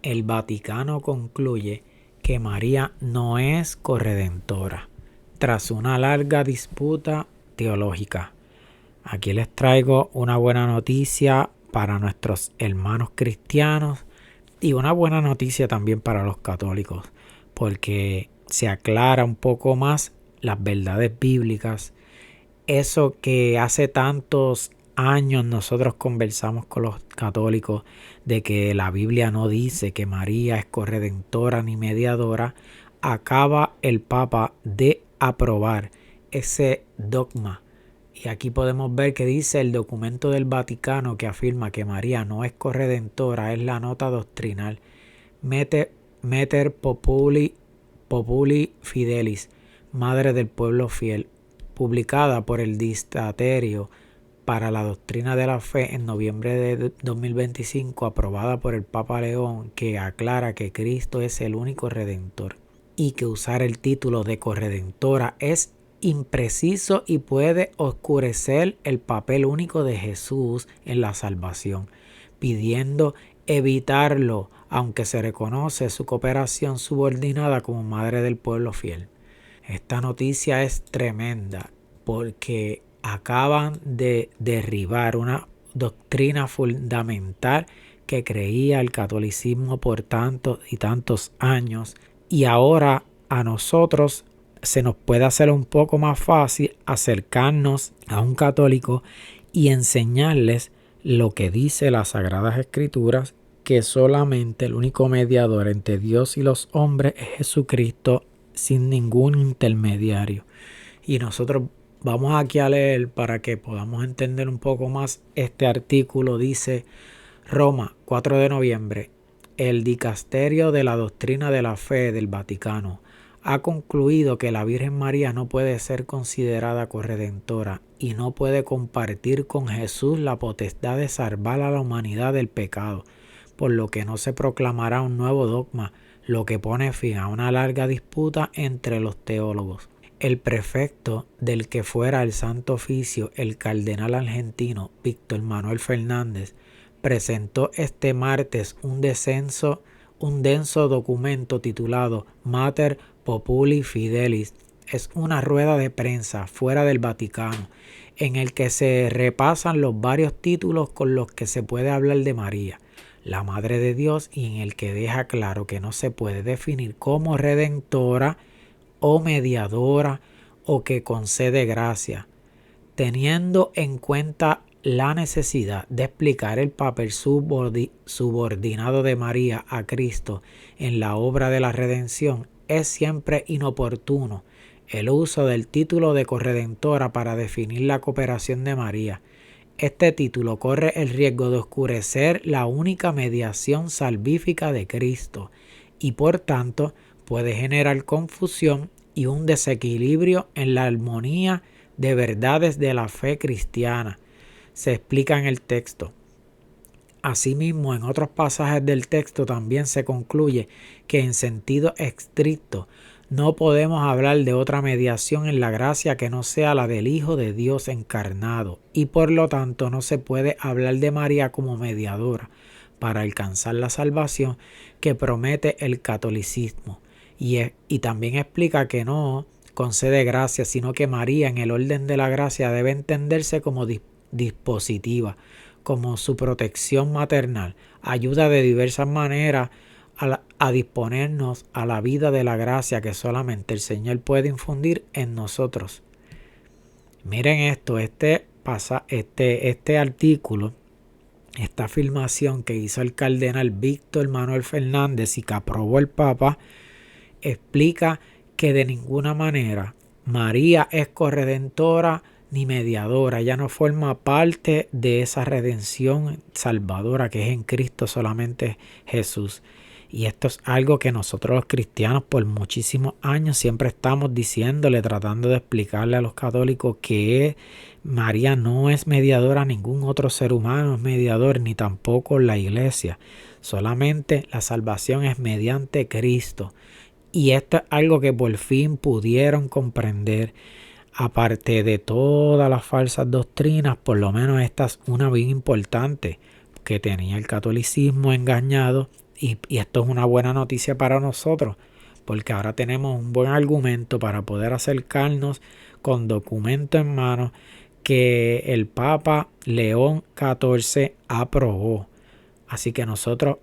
el Vaticano concluye que María no es corredentora, tras una larga disputa teológica. Aquí les traigo una buena noticia para nuestros hermanos cristianos y una buena noticia también para los católicos, porque se aclara un poco más las verdades bíblicas. Eso que hace tantos años nosotros conversamos con los católicos de que la Biblia no dice que María es corredentora ni mediadora, acaba el Papa de aprobar ese dogma. Y aquí podemos ver que dice el documento del Vaticano que afirma que María no es corredentora, es la nota doctrinal Mater Populi Fidelis, Madre del Pueblo Fiel, publicada por el Dicasterio para la Doctrina de la Fe en noviembre de 2025, aprobada por el Papa León, que aclara que Cristo es el único redentor y que usar el título de corredentora es impreciso y puede oscurecer el papel único de Jesús en la salvación, pidiendo evitarlo, aunque se reconoce su cooperación subordinada como madre del pueblo fiel. Esta noticia es tremenda porque acaban de derribar una doctrina fundamental que creía el catolicismo por tantos y tantos años, y ahora a nosotros se nos puede hacer un poco más fácil acercarnos a un católico y enseñarles lo que dice las Sagradas Escrituras, que solamente el único mediador entre Dios y los hombres es Jesucristo, sin ningún intermediario. Y nosotros vamos aquí a leer para que podamos entender un poco más este artículo. Dice: Roma, 4 de noviembre. El Dicasterio de la Doctrina de la Fe del Vaticano ha concluido que la Virgen María no puede ser considerada corredentora y no puede compartir con Jesús la potestad de salvar a la humanidad del pecado, por lo que no se proclamará un nuevo dogma, lo que pone fin a una larga disputa entre los teólogos. El prefecto del que fuera el Santo Oficio, el cardenal argentino Víctor Manuel Fernández, presentó este martes un denso documento titulado Mater Populi Fidelis. Es una rueda de prensa fuera del Vaticano en el que se repasan los varios títulos con los que se puede hablar de María, la Madre de Dios, y en el que deja claro que no se puede definir como redentora o mediadora o que concede gracia, teniendo en cuenta la necesidad de explicar el papel subordinado de María a Cristo en la obra de la redención. Es siempre inoportuno el uso del título de corredentora para definir la cooperación de María. Este título corre el riesgo de oscurecer la única mediación salvífica de Cristo y por tanto puede generar confusión y un desequilibrio en la armonía de verdades de la fe cristiana. Se explica en el texto. Asimismo, en otros pasajes del texto también se concluye que en sentido estricto no podemos hablar de otra mediación en la gracia que no sea la del Hijo de Dios encarnado, y por lo tanto no se puede hablar de María como mediadora para alcanzar la salvación que promete el catolicismo. Y también explica que no concede gracia, sino que María en el orden de la gracia debe entenderse como dispositiva, como su protección maternal, ayuda de diversas maneras a disponernos a la vida de la gracia que solamente el Señor puede infundir en nosotros. Miren esto, este artículo, esta afirmación que hizo el cardenal Víctor Manuel Fernández y que aprobó el Papa, explica que de ninguna manera María es corredentora ni mediadora. Ella no forma parte de esa redención salvadora que es en Cristo solamente Jesús. Y esto es algo que nosotros los cristianos por muchísimos años siempre estamos diciéndole, tratando de explicarle a los católicos que María no es mediadora, ningún otro ser humano es mediador, ni tampoco la iglesia. Solamente la salvación es mediante Cristo. Y esto es algo que por fin pudieron comprender. Aparte de todas las falsas doctrinas, por lo menos esta es una bien importante que tenía el catolicismo engañado Y esto es una buena noticia para nosotros, porque ahora tenemos un buen argumento para poder acercarnos con documento en mano que el Papa León XIV aprobó. Así que nosotros,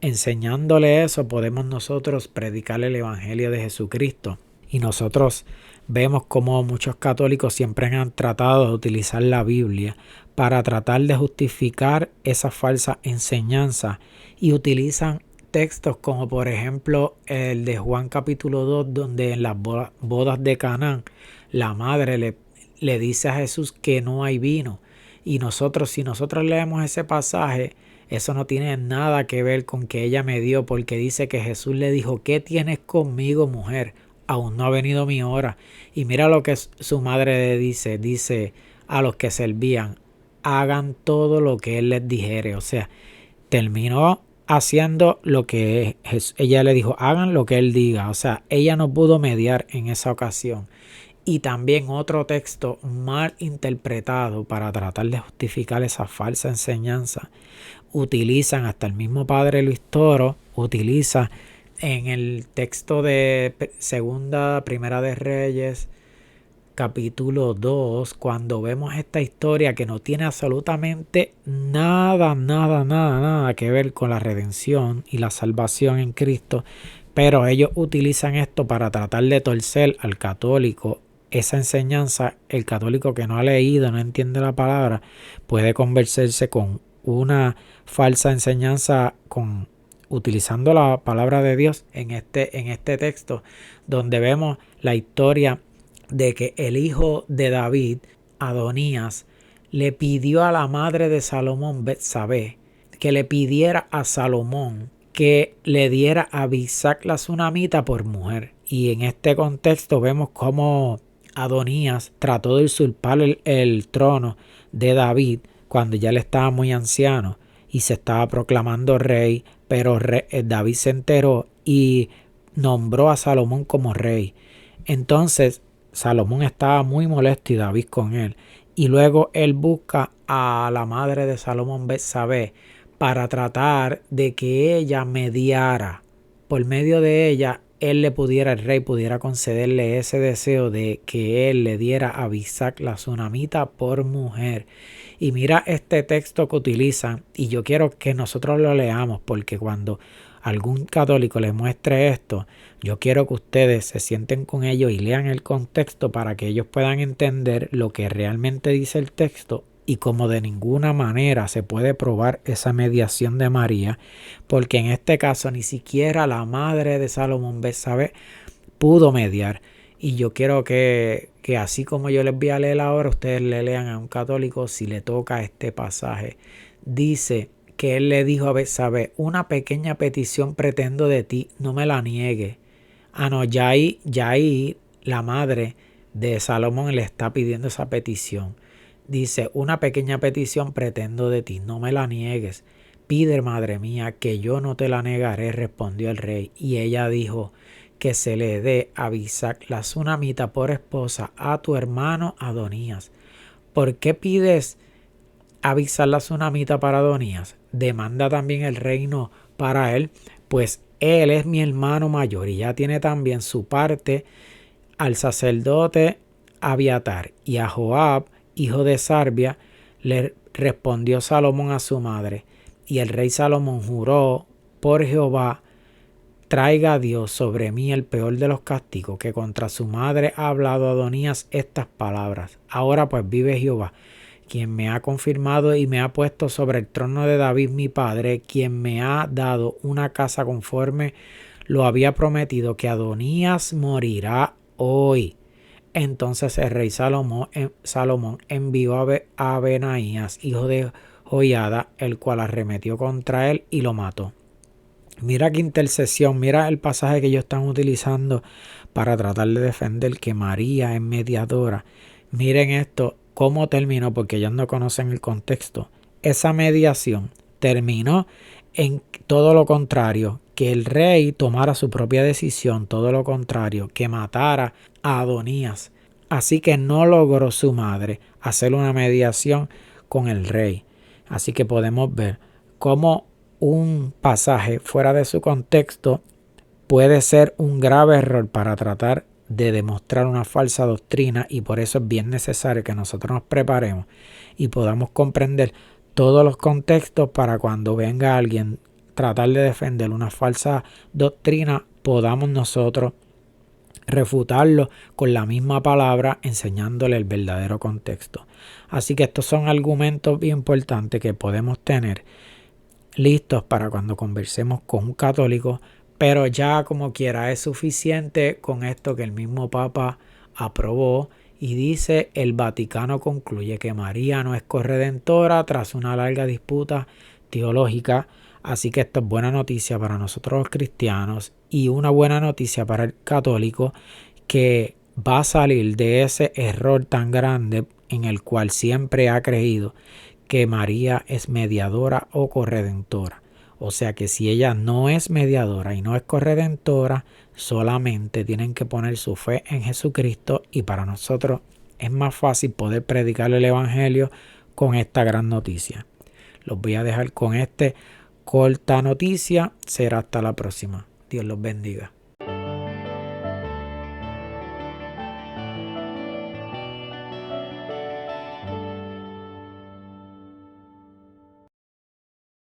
enseñándole eso, podemos nosotros predicarle el Evangelio de Jesucristo. Y nosotros vemos como muchos católicos siempre han tratado de utilizar la Biblia para tratar de justificar esa falsa enseñanza, y utilizan textos como por ejemplo el de Juan capítulo 2, donde en las bodas de Canaán la madre le dice a Jesús que no hay vino. Y nosotros, si nosotros leemos ese pasaje, eso no tiene nada que ver con que ella me dio, porque dice que Jesús le dijo: ¿qué tienes conmigo, mujer? Aún no ha venido mi hora. Y mira lo que su madre le dice a los que servían: hagan todo lo que él les dijere. O sea, terminó haciendo lo que ella le dijo: hagan lo que él diga. O sea, ella no pudo mediar en esa ocasión. Y también otro texto mal interpretado para tratar de justificar esa falsa enseñanza. Utilizan, hasta el mismo padre Luis Toro utiliza en el texto de Primera de Reyes, capítulo 2, cuando vemos esta historia que no tiene absolutamente nada que ver con la redención y la salvación en Cristo, pero ellos utilizan esto para tratar de torcer al católico esa enseñanza. El católico que no ha leído, no entiende la palabra, puede convencerse con una falsa enseñanza utilizando la palabra de Dios en este texto, donde vemos la historia de que el hijo de David, Adonías, le pidió a la madre de Salomón, Betsabé, que le pidiera a Salomón que le diera a Abisac la sunamita por mujer. Y en este contexto vemos cómo Adonías trató de usurpar el trono de David cuando ya él estaba muy anciano y se estaba proclamando rey, pero David se enteró y nombró a Salomón como rey. Entonces Salomón estaba muy molesto y David con él. Y luego él busca a la madre de Salomón, Betsabé, para tratar de que ella mediara. Por medio de ella, el rey pudiera concederle ese deseo de que él le diera a Abisac la sunamita por mujer. Y mira este texto que utilizan, y yo quiero que nosotros lo leamos, porque cuando algún católico les muestre esto, yo quiero que ustedes se sienten con ellos y lean el contexto para que ellos puedan entender lo que realmente dice el texto y cómo de ninguna manera se puede probar esa mediación de María, porque en este caso ni siquiera la madre de Salomón, Betsabé, pudo mediar. Y yo quiero que así como yo les voy a leer ahora, ustedes le lean a un católico si le toca este pasaje. Dice que él le dijo a Betsabé: una pequeña petición pretendo de ti, no me la niegue. No, ya ahí la madre de Salomón le está pidiendo esa petición. Dice: una pequeña petición pretendo de ti, no me la niegues. Pide, madre mía, que yo no te la negaré, respondió el rey. Y ella dijo: que se le dé a Abisac la sunamita por esposa a tu hermano Adonías. ¿Por qué pides Abisac la sunamita para Adonías? ¿Demanda también el reino para él? Pues él es mi hermano mayor y ya tiene también su parte al sacerdote Abiatar. Y a Joab, hijo de Sarbia, le respondió Salomón a su madre. Y el rey Salomón juró por Jehová: traiga a Dios sobre mí el peor de los castigos, que contra su madre ha hablado Adonías estas palabras. Ahora pues vive Jehová, quien me ha confirmado y me ha puesto sobre el trono de David mi padre, quien me ha dado una casa conforme lo había prometido, que Adonías morirá hoy. Entonces el rey Salomón envió a Benaías, hijo de Joiada, el cual arremetió contra él y lo mató. Mira qué intercesión, mira el pasaje que ellos están utilizando para tratar de defender que María es mediadora. Miren esto, cómo terminó, porque ellos no conocen el contexto. Esa mediación terminó en todo lo contrario, que el rey tomara su propia decisión, todo lo contrario, que matara a Adonías. Así que no logró su madre hacer una mediación con el rey. Así que podemos ver cómo un pasaje fuera de su contexto puede ser un grave error para tratar de demostrar una falsa doctrina, y por eso es bien necesario que nosotros nos preparemos y podamos comprender todos los contextos para cuando venga alguien tratar de defender una falsa doctrina, podamos nosotros refutarlo con la misma palabra, enseñándole el verdadero contexto. Así que estos son argumentos bien importantes que podemos tener listos para cuando conversemos con un católico, pero ya como quiera es suficiente con esto que el mismo Papa aprobó y dice: el Vaticano concluye que María no es corredentora tras una larga disputa teológica. Así que esto es buena noticia para nosotros los cristianos y una buena noticia para el católico, que va a salir de ese error tan grande en el cual siempre ha creído que María es mediadora o corredentora. O sea que si ella no es mediadora y no es corredentora, solamente tienen que poner su fe en Jesucristo, y para nosotros es más fácil poder predicar el evangelio con esta gran noticia. Los voy a dejar con esta corta noticia. Será hasta la próxima. Dios los bendiga.